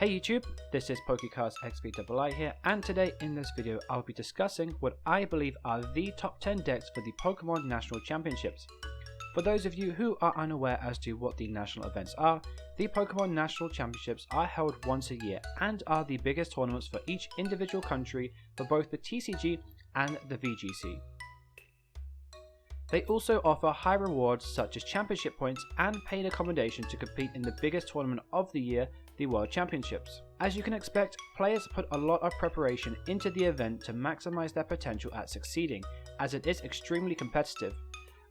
Hey YouTube, this is PokéCastXVll here, and today in this video I'll be discussing what I believe are the top 10 decks for the Pokémon National Championships. For those of you who are unaware as to what the national events are, the Pokémon National Championships are held once a year and are the biggest tournaments for each individual country for both the TCG and the VGC. They also offer high rewards such as championship points and paid accommodation to compete in the biggest tournament of the year, the World Championships. As you can expect, players put a lot of preparation into the event to maximize their potential at succeeding, as it is extremely competitive.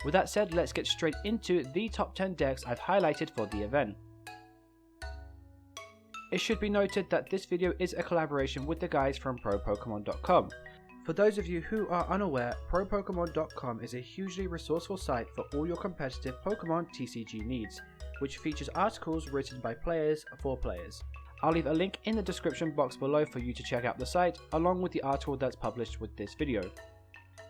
With that said, let's get straight into the top 10 decks I've highlighted for the event. It should be noted that this video is a collaboration with the guys from ProPokemon.com. For those of you who are unaware, ProPokemon.com is a hugely resourceful site for all your competitive Pokemon TCG needs, which features articles written by players for players. I'll leave a link in the description box below for you to check out the site, along with the article that's published with this video.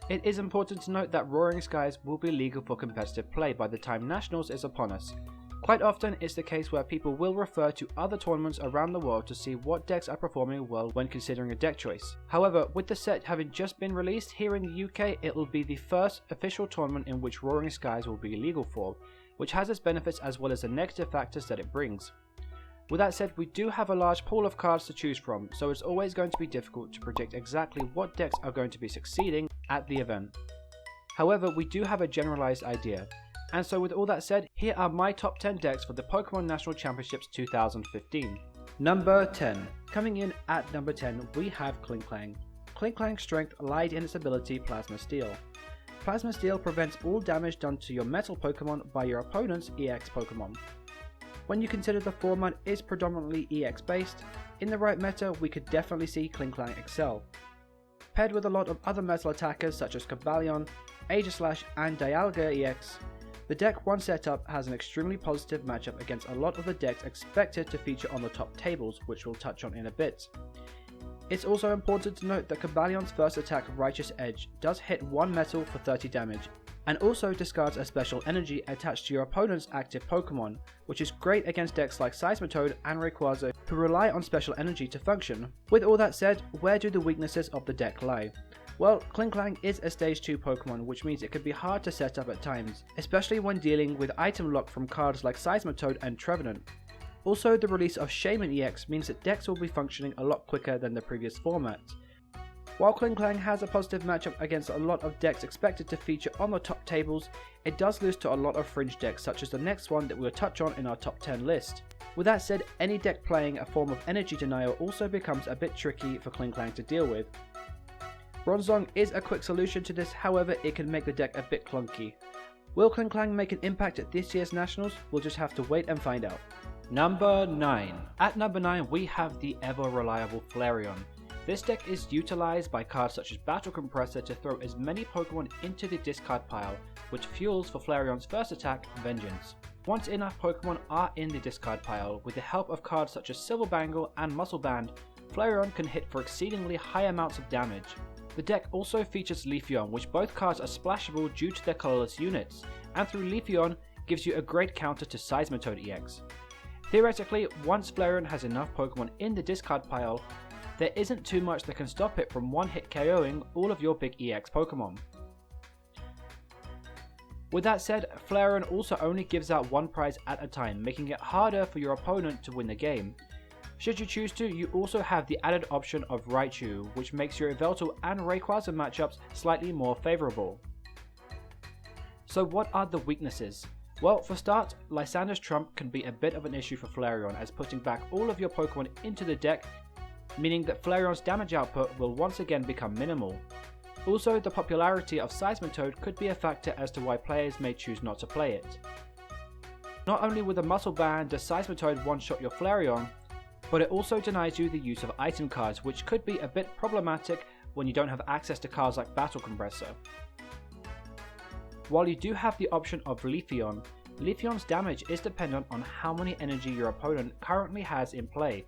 It is important to note that Roaring Skies will be legal for competitive play by the time Nationals is upon us. Quite often it's the case where people will refer to other tournaments around the world to see what decks are performing well when considering a deck choice. However, with the set having just been released here in the UK, it will be the first official tournament in which Roaring Skies will be legal for, which has its benefits as well as the negative factors that it brings. With that said, we do have a large pool of cards to choose from, so it's always going to be difficult to predict exactly what decks are going to be succeeding at the event. However, we do have a generalized idea. And so with all that said, here are my top 10 decks for the Pokémon National Championships 2015. Number 10. Coming in at number 10, we have KLINKLANG. KLINKLANG's strength lied in its ability Plasma Steel. Plasma Steel prevents all damage done to your Metal Pokémon by your opponent's EX Pokémon. When you consider the format is predominantly EX based, in the right meta we could definitely see KLINKLANG excel. Paired with a lot of other metal attackers such as Cobalion, Aegislash and KYOGRE-EX, the deck once set up has an extremely positive matchup against a lot of the decks expected to feature on the top tables, which we'll touch on in a bit. It's also important to note that Cobalion's first attack, Righteous Edge, does hit one metal for 30 damage, and also discards a special energy attached to your opponent's active Pokemon, which is great against decks like Seismitoad and Rayquaza who rely on special energy to function. With all that said, where do the weaknesses of the deck lie? Well, KLINKLANG is a stage 2 Pokemon, which means it can be hard to set up at times, especially when dealing with item lock from cards like Seismitoad and TREVENANT. Also, the release of SHAYMIN-EX means that decks will be functioning a lot quicker than the previous format. While KLINKLANG has a positive matchup against a lot of decks expected to feature on the top tables, it does lose to a lot of fringe decks such as the next one that we'll touch on in our top 10 list. With that said, any deck playing a form of energy denial also becomes a bit tricky for KLINKLANG to deal with. Bronzong is a quick solution to this, however it can make the deck a bit clunky. Will KLINKLANG make an impact at this year's Nationals? We'll just have to wait and find out. Number 9. At number 9 we have the ever reliable Flareon. This deck is utilized by cards such as Battle Compressor to throw as many Pokemon into the discard pile, which fuels for Flareon's first attack, Vengeance. Once enough Pokemon are in the discard pile, with the help of cards such as Silver Bangle and Muscle Band, Flareon can hit for exceedingly high amounts of damage. The deck also features Leafeon, which both cards are splashable due to their colorless units, and through Leafeon gives you a great counter to Seismitoad-EX. Theoretically, once Flareon has enough Pokemon in the discard pile, there isn't too much that can stop it from one-hit KOing all of your big EX Pokemon. With that said, Flareon also only gives out one prize at a time, making it harder for your opponent to win the game. Should you choose to, you also have the added option of Raichu, which makes your Yveltal and Rayquaza matchups slightly more favourable. So what are the weaknesses? Well, for start, Lysander's Trump can be a bit of an issue for Flareon, as putting back all of your Pokemon into the deck, meaning that Flareon's damage output will once again become minimal. Also, the popularity of Seismitoad could be a factor as to why players may choose not to play it. Not only with a Muscle Band does Seismitoad one-shot your Flareon, but it also denies you the use of item cards, which could be a bit problematic when you don't have access to cards like Battle Compressor. While you do have the option of Leafeon, Leafeon's damage is dependent on how many energy your opponent currently has in play,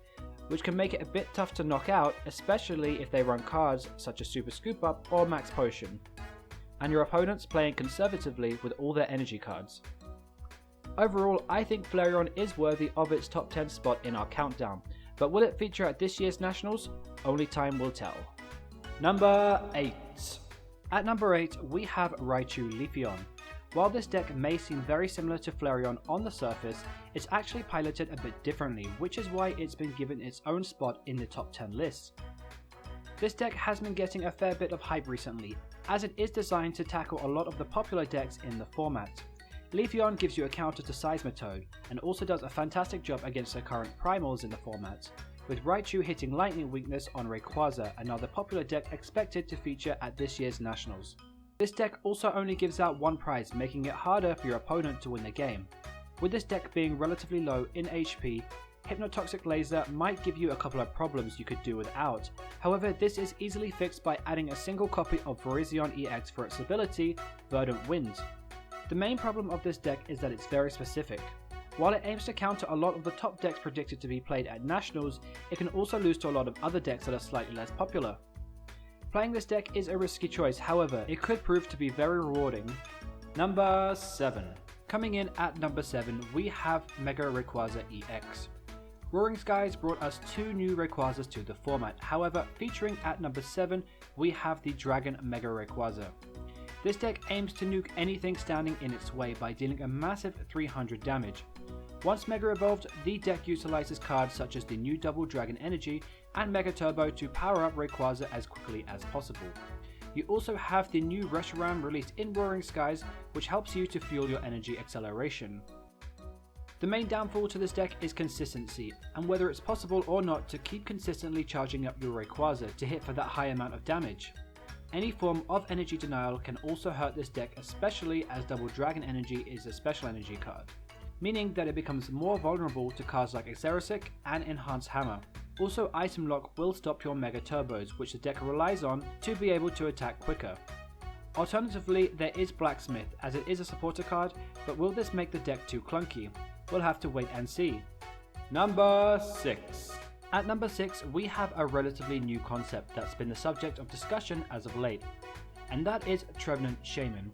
which can make it a bit tough to knock out, especially if they run cards such as Super Scoop Up or Max Potion, and your opponent's playing conservatively with all their energy cards. Overall, I think Flareon is worthy of its top 10 spot in our countdown, but will it feature at this year's Nationals? Only time will tell. Number 8. At number 8 we have Raichu Leafeon. While this deck may seem very similar to Flareon on the surface, it's actually piloted a bit differently, which is why it's been given its own spot in the top 10 lists. This deck has been getting a fair bit of hype recently, as it is designed to tackle a lot of the popular decks in the format. Leafeon gives you a counter to Seismitoad, and also does a fantastic job against the current Primals in the format, with Raichu hitting Lightning weakness on Rayquaza, another popular deck expected to feature at this year's Nationals. This deck also only gives out one prize, making it harder for your opponent to win the game. With this deck being relatively low in HP, Hypnotoxic Laser might give you a couple of problems you could do without. However, this is easily fixed by adding a single copy of Virizion-EX for its ability, Verdant Wind. The main problem of this deck is that it's very specific. While it aims to counter a lot of the top decks predicted to be played at Nationals, it can also lose to a lot of other decks that are slightly less popular. Playing this deck is a risky choice, however, it could prove to be very rewarding. Number 7. Coming in at number 7, we have Mega Rayquaza EX. Roaring Skies brought us 2 new Rayquazas to the format, however, featuring at number 7, we have the Dragon Mega Rayquaza. This deck aims to nuke anything standing in its way by dealing a massive 300 damage. Once Mega Evolved, the deck utilizes cards such as the new Double Dragon Energy and Mega Turbo to power up Rayquaza as quickly as possible. You also have the new Reshiram released in Roaring Skies, which helps you to fuel your energy acceleration. The main downfall to this deck is consistency, and whether it's possible or not to keep consistently charging up your Rayquaza to hit for that high amount of damage. Any form of energy denial can also hurt this deck, especially as Double Dragon Energy is a special energy card, meaning that it becomes more vulnerable to cards like Xerosic and Enhanced Hammer. Also, Item Lock will stop your Mega Turbos, which the deck relies on to be able to attack quicker. Alternatively, there is Blacksmith, as it is a supporter card, but will this make the deck too clunky? We'll have to wait and see. Number 6. At number 6, we have a relatively new concept that's been the subject of discussion as of late, and that is TREVENANT SHAYMIN.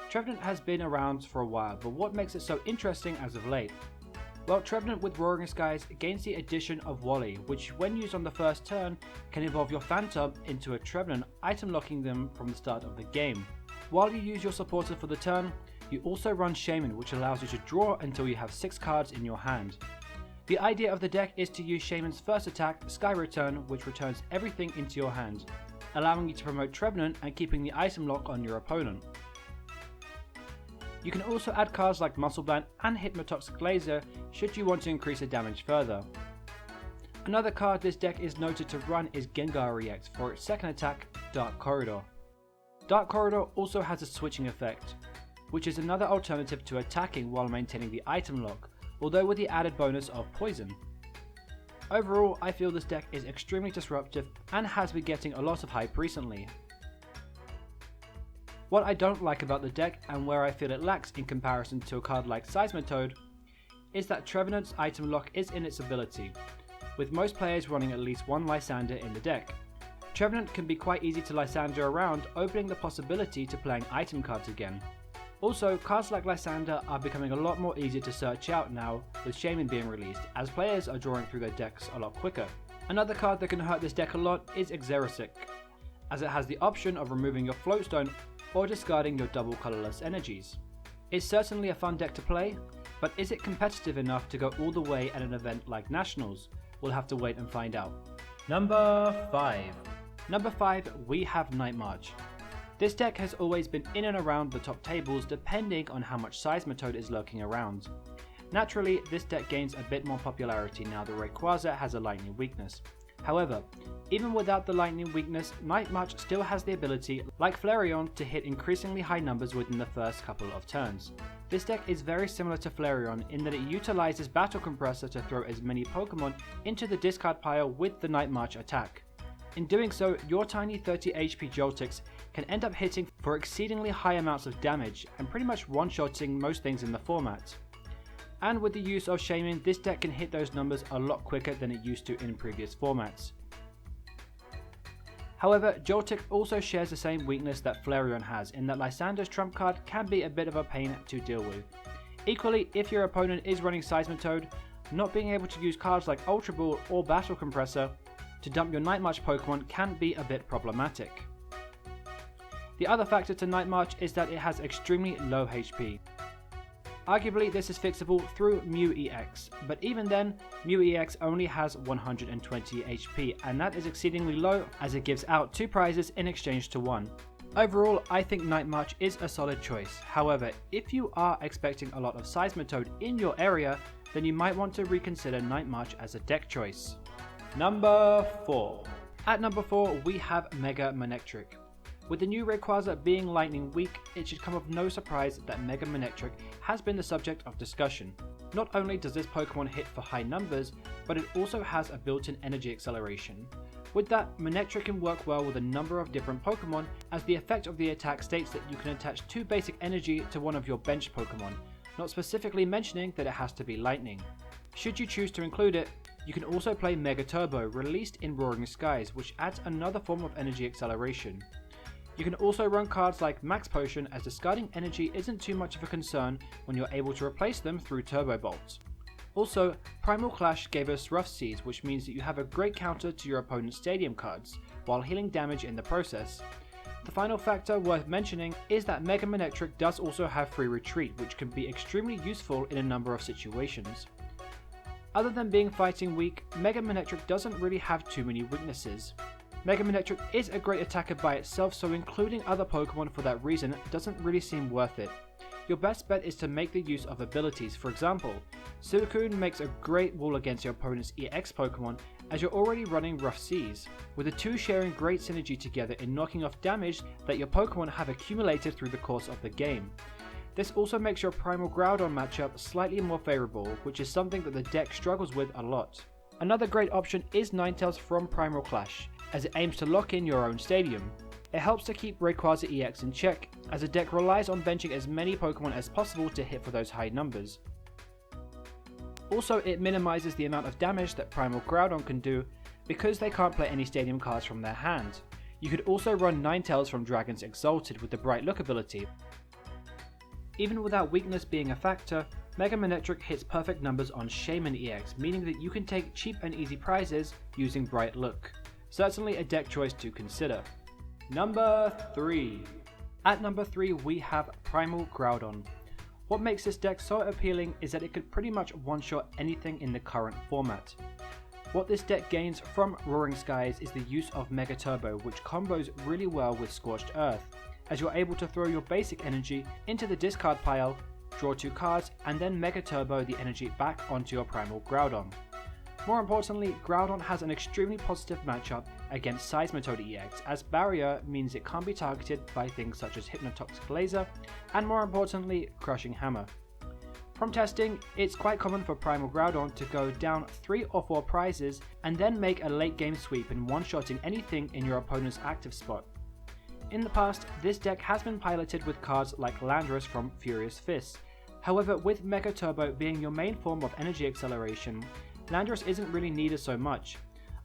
TREVENANT has been around for a while, but what makes it so interesting as of late? Well, TREVENANT with Roaring Skies gains the addition of Wally, which when used on the first turn, can evolve your Phantom into a TREVENANT, item locking them from the start of the game. While you use your supporter for the turn, you also run SHAYMIN, which allows you to draw until you have 6 cards in your hand. The idea of the deck is to use SHAYMIN's first attack, Sky Return, which returns everything into your hand, allowing you to promote TREVENANT and keeping the item lock on your opponent. You can also add cards like Muscle Band and Hypnotoxic Laser should you want to increase the damage further. Another card this deck is noted to run is GENGAR-EX for its second attack, Dark Corridor. Dark Corridor also has a switching effect, which is another alternative to attacking while maintaining the item lock, although with the added bonus of poison. Overall, I feel this deck is extremely disruptive and has been getting a lot of hype recently. What I don't like about the deck, and where I feel it lacks in comparison to a card like Seismitoad, is that TREVENANT's item lock is in its ability, with most players running at least one Lysander in the deck. TREVENANT can be quite easy to Lysander around, opening the possibility to playing item cards again. Also, cards like Lysander are becoming a lot more easier to search out now with SHAYMIN being released, as players are drawing through their decks a lot quicker. Another card that can hurt this deck a lot is Xerosic, as it has the option of removing your Floatstone or discarding your double colourless energies. It's certainly a fun deck to play, but is it competitive enough to go all the way at an event like Nationals? We'll have to wait and find out. Number 5. Number 5, we have Night March. This deck has always been in and around the top tables depending on how much Seismitoad is lurking around. Naturally, this deck gains a bit more popularity now that Rayquaza has a lightning weakness. However, even without the lightning weakness, Night March still has the ability, like Flareon, to hit increasingly high numbers within the first couple of turns. This deck is very similar to Flareon in that it utilizes Battle Compressor to throw as many Pokemon into the discard pile with the Night March attack. In doing so, your tiny 30 HP Joltex can end up hitting for exceedingly high amounts of damage and pretty much one-shotting most things in the format. And with the use of SHAYMIN, this deck can hit those numbers a lot quicker than it used to in previous formats. However, Joltex also shares the same weakness that Flareon has, in that Lysander's trump card can be a bit of a pain to deal with. Equally, if your opponent is running Seismitoad, not being able to use cards like Ultra Ball or Battle Compressor to dump your Night March Pokemon can be a bit problematic. The other factor to Night March is that it has extremely low HP. Arguably this is fixable through MITOAD-EX, but even then, MITOAD-EX only has 120 HP, and that is exceedingly low as it gives out 2 prizes in exchange to 1. Overall, I think Night March is a solid choice. However, if you are expecting a lot of Seismitoad in your area, then you might want to reconsider Night March as a deck choice. Number 4. At number 4 we have Mega Manectric. With the new Rayquaza being Lightning weak, it should come of no surprise that Mega Manectric has been the subject of discussion. Not only does this Pokemon hit for high numbers, but it also has a built-in energy acceleration. With that, Manectric can work well with a number of different Pokemon, as the effect of the attack states that you can attach 2 basic energy to one of your benched Pokemon, not specifically mentioning that it has to be Lightning. Should you choose to include it, you can also play Mega Turbo, released in Roaring Skies, which adds another form of energy acceleration. You can also run cards like Max Potion, as discarding energy isn't too much of a concern when you're able to replace them through Turbo Bolts. Also, Primal Clash gave us Rough Seas, which means that you have a great counter to your opponent's stadium cards, while healing damage in the process. The final factor worth mentioning is that Mega Manectric does also have Free Retreat, which can be extremely useful in a number of situations. Other than being fighting weak, Mega Manectric doesn't really have too many weaknesses. Mega Manectric is a great attacker by itself, so including other Pokemon for that reason doesn't really seem worth it. Your best bet is to make the use of abilities. For example, Suicune makes a great wall against your opponent's EX Pokemon, as you're already running Rough Seas, with the 2 sharing great synergy together in knocking off damage that your Pokemon have accumulated through the course of the game. This also makes your Primal Groudon matchup slightly more favourable, which is something that the deck struggles with a lot. Another great option is Ninetales from Primal Clash, as it aims to lock in your own stadium. It helps to keep Rayquaza EX in check, as the deck relies on benching as many Pokemon as possible to hit for those high numbers. Also, it minimises the amount of damage that Primal Groudon can do, because they can't play any stadium cards from their hand. You could also run Ninetales from Dragon's Exalted with the Bright Look ability. Even without weakness being a factor, Mega Manectric hits perfect numbers on SHAYMIN EX, meaning that you can take cheap and easy prizes using Bright Look. Certainly a deck choice to consider. Number 3. At number 3 we have Primal Groudon. What makes this deck so appealing is that it could pretty much one-shot anything in the current format. What this deck gains from Roaring Skies is the use of Mega Turbo, which combos really well with Scorched Earth, as you're able to throw your basic energy into the discard pile, draw 2 cards, and then Mega Turbo the energy back onto your Primal Groudon. More importantly, Groudon has an extremely positive matchup against Seismitoad-EX, as Barrier means it can't be targeted by things such as Hypnotoxic Laser, and more importantly, Crushing Hammer. From testing, it's quite common for Primal Groudon to go down 3 or 4 prizes and then make a late game sweep in one-shotting anything in your opponent's active spot. In the past, this deck has been piloted with cards like Landorus from Furious Fist. However, with Mega Turbo being your main form of energy acceleration, Landorus isn't really needed so much.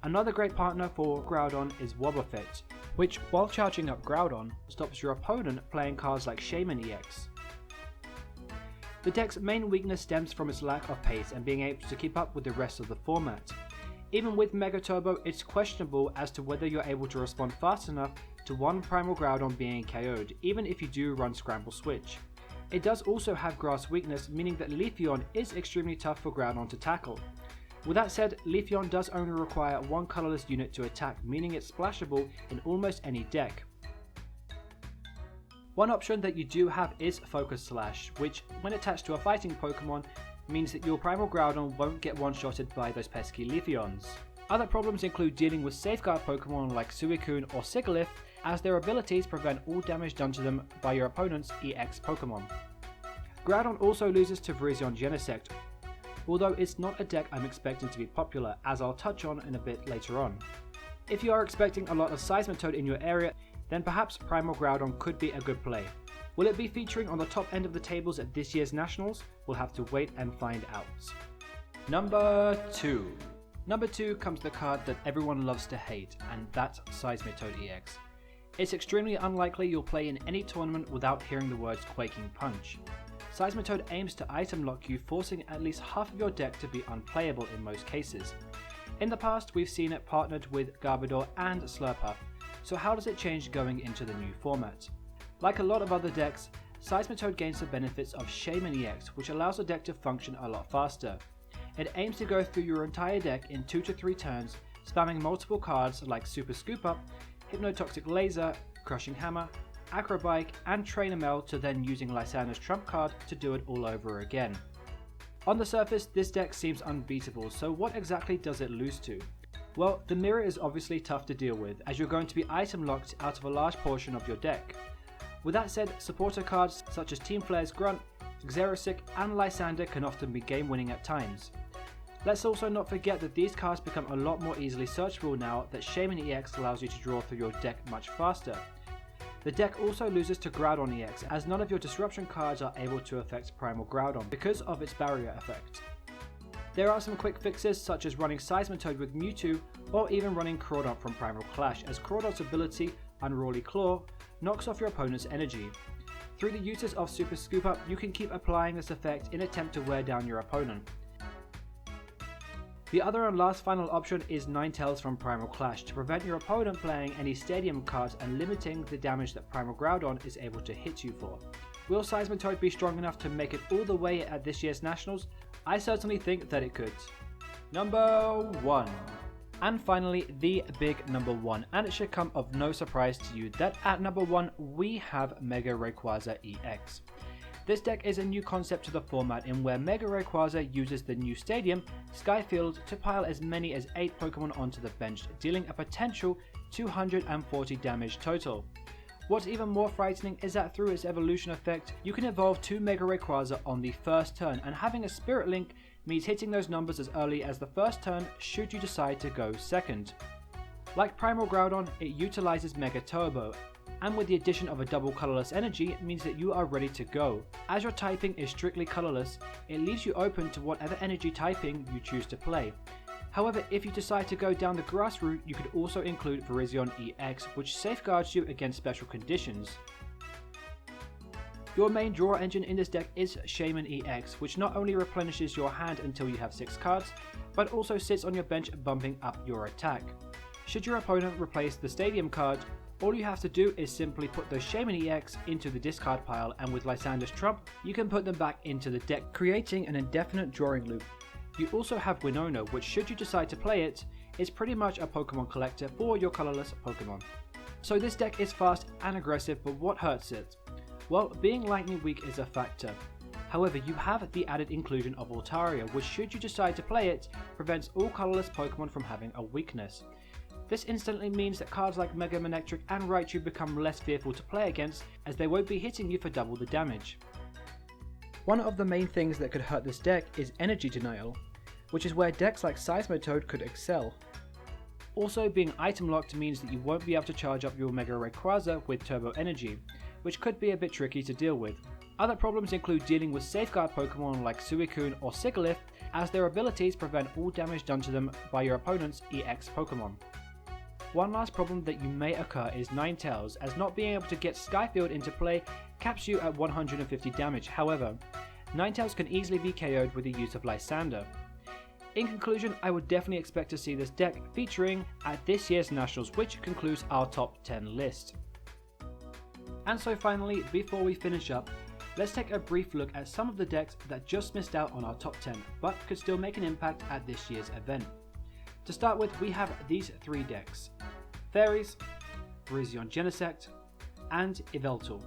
Another great partner for Groudon is Wobbuffet, which, while charging up Groudon, stops your opponent playing cards like SHAYMIN EX. The deck's main weakness stems from its lack of pace and being able to keep up with the rest of the format. Even with Mega Turbo, it's questionable as to whether you're able to respond fast enough to one Primal Groudon being KO'd, even if you do run Scramble Switch. It does also have Grass weakness, meaning that Leafeon is extremely tough for Groudon to tackle. With that said, Leafeon does only require 1 colourless unit to attack, meaning it's splashable in almost any deck. One option that you do have is Focus Slash, which, when attached to a fighting Pokemon, means that your Primal Groudon won't get one-shotted by those pesky Leafeons. Other problems include dealing with safeguard Pokemon like Suicune or Sigilyph, as their abilities prevent all damage done to them by your opponent's EX Pokemon. Groudon also loses to Virizion Genesect, although it's not a deck I'm expecting to be popular, as I'll touch on in a bit later on. If you are expecting a lot of Seismitoad in your area, then perhaps Primal Groudon could be a good play. Will it be featuring on the top end of the tables at this year's Nationals? We'll have to wait and find out. Number 2. Number 2 comes the card that everyone loves to hate, and that's Seismitoad-EX. It's extremely unlikely you'll play in any tournament without hearing the words Quaking Punch. SHAYMIN aims to item lock you, forcing at least half of your deck to be unplayable in most cases. In the past, we've seen it partnered with Garbodor and Slurpuff, so how does it change going into the new format? Like a lot of other decks, SHAYMIN gains the benefits of SHAYMIN-EX, which allows the deck to function a lot faster. It aims to go through your entire deck in 2 to 3 turns, spamming multiple cards like Super Scoop Up, Hypnotoxic Laser, Crushing Hammer, Acrobike and Trainer Mail, to then using Lysander's trump card to do it all over again. On the surface, this deck seems unbeatable, so what exactly does it lose to? Well, the mirror is obviously tough to deal with, as you're going to be item locked out of a large portion of your deck. With that said, supporter cards such as Team Flare's Grunt, Xerosic and Lysander can often be game winning at times. Let's also not forget that these cards become a lot more easily searchable now that SHAYMIN-EX allows you to draw through your deck much faster. The deck also loses to GROUDON-EX, as none of your disruption cards are able to affect Primal Groudon because of its barrier effect. There are some quick fixes such as running SHAYMIN with Mewtwo, or even running Crawdon from Primal Clash, as Crawdon's ability, Unruly Claw, knocks off your opponent's energy. Through the uses of Super Scoop Up, you can keep applying this effect in attempt to wear down your opponent. The other and last final option is Ninetales from Primal Clash, to prevent your opponent playing any Stadium cards and limiting the damage that Primal Groudon is able to hit you for. Will SHAYMIN be strong enough to make it all the way at this year's Nationals? I certainly think that it could. Number 1. And finally, the big number 1, and it should come of no surprise to you that at number 1 we have Mega Rayquaza-EX. This deck is a new concept to the format, in where Mega Rayquaza uses the new Stadium, Skyfield, to pile as many as 8 Pokemon onto the bench, dealing a potential 240 damage total. What's even more frightening is that through its evolution effect, you can evolve 2 Mega Rayquaza on the first turn, and having a Spirit Link means hitting those numbers as early as the first turn should you decide to go second. Like Primal Groudon, it utilizes Mega Turbo, and with the addition of a double colorless energy, it means that you are ready to go. As your typing is strictly colorless, it leaves you open to whatever energy typing you choose to play. However, if you decide to go down the grass route, you could also include Virizion-EX, which safeguards you against special conditions. Your main draw engine in this deck is SHAYMIN-EX, which not only replenishes your hand until you have 6 cards, but also sits on your bench bumping up your attack. Should your opponent replace the Stadium card, all you have to do is simply put those SHAYMIN-EX into the discard pile, and with Lysander's trump, you can put them back into the deck, creating an indefinite drawing loop. You also have Winona, which should you decide to play it, is pretty much a Pokemon collector for your colorless Pokemon. So this deck is fast and aggressive, but what hurts it? Well, being lightning weak is a factor. However, you have the added inclusion of Altaria, which should you decide to play it, prevents all colorless Pokemon from having a weakness. This instantly means that cards like Mega Manectric and Raichu become less fearful to play against, as they won't be hitting you for double the damage. One of the main things that could hurt this deck is energy denial, which is where decks like SHAYMIN could excel. Also, being item locked means that you won't be able to charge up your Mega Rayquaza with Turbo Energy, which could be a bit tricky to deal with. Other problems include dealing with safeguard Pokemon like Suicune or Sigilyph, as their abilities prevent all damage done to them by your opponent's EX Pokemon. One last problem that you may occur is Ninetales, as not being able to get Skyfield into play caps you at 150 damage. However, Ninetales can easily be KO'd with the use of Lysander. In conclusion, I would definitely expect to see this deck featuring at this year's Nationals, which concludes our top 10 list. And so finally, before we finish up, let's take a brief look at some of the decks that just missed out on our top 10, but could still make an impact at this year's event. To start with, we have these 3 decks: Fairies, Virizion Genesect, and Yveltal.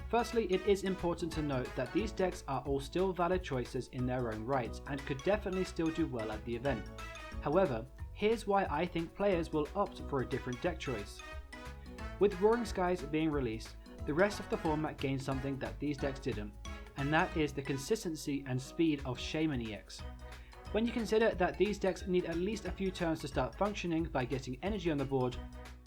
Firstly, it is important to note that these decks are all still valid choices in their own rights and could definitely still do well at the event. However, here's why I think players will opt for a different deck choice. With Roaring Skies being released, the rest of the format gained something that these decks didn't, and that is the consistency and speed of SHAYMIN-EX. When you consider that these decks need at least a few turns to start functioning by getting energy on the board,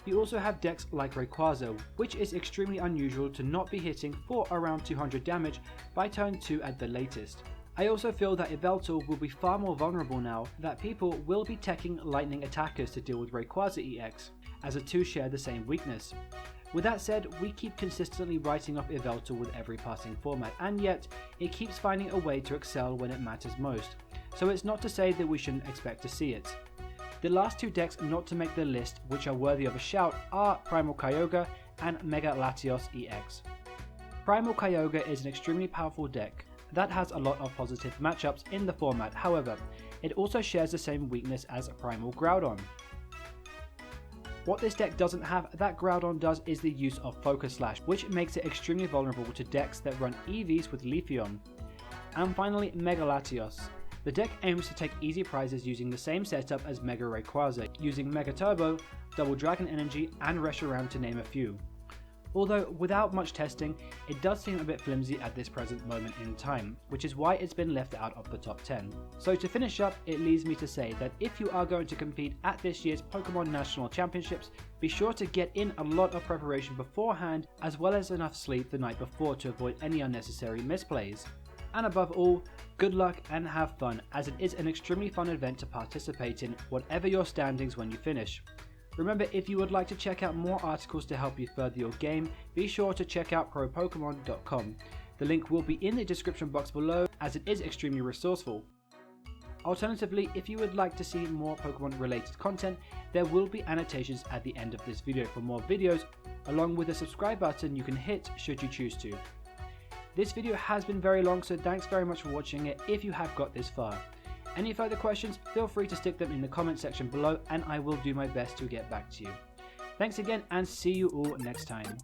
you also have decks like Rayquaza, which is extremely unusual to not be hitting for around 200 damage by turn 2 at the latest. I also feel that Yveltal will be far more vulnerable now that people will be teching lightning attackers to deal with Rayquaza-EX, as the two share the same weakness. With that said, we keep consistently writing off Yveltal with every passing format, and yet it keeps finding a way to excel when it matters most, so it's not to say that we shouldn't expect to see it. The last two decks not to make the list, which are worthy of a shout, are Primal KYOGRE and MLATIOS-EX. Primal KYOGRE is an extremely powerful deck that has a lot of positive matchups in the format. However, it also shares the same weakness as Primal Groudon. What this deck doesn't have that Groudon does is the use of Focus Slash, which makes it extremely vulnerable to decks that run EVs with Leafeon. And finally, MLATIOS. The deck aims to take easy prizes using the same setup as Mega Rayquaza, using Mega Turbo, Double Dragon Energy, and Reshiram to name a few. Although without much testing, it does seem a bit flimsy at this present moment in time, which is why it's been left out of the top 10. So to finish up, it leaves me to say that if you are going to compete at this year's Pokémon National Championships, be sure to get in a lot of preparation beforehand, as well as enough sleep the night before to avoid any unnecessary misplays. And above all, good luck and have fun, as it is an extremely fun event to participate in, whatever your standings when you finish. Remember, if you would like to check out more articles to help you further your game, be sure to check out PokéPokemon.com. The link will be in the description box below, as it is extremely resourceful. Alternatively, if you would like to see more Pokemon related content, there will be annotations at the end of this video for more videos, along with a subscribe button you can hit should you choose to. This video has been very long, so thanks very much for watching it if you have got this far. Any further questions, feel free to stick them in the comment section below and I will do my best to get back to you. Thanks again and see you all next time.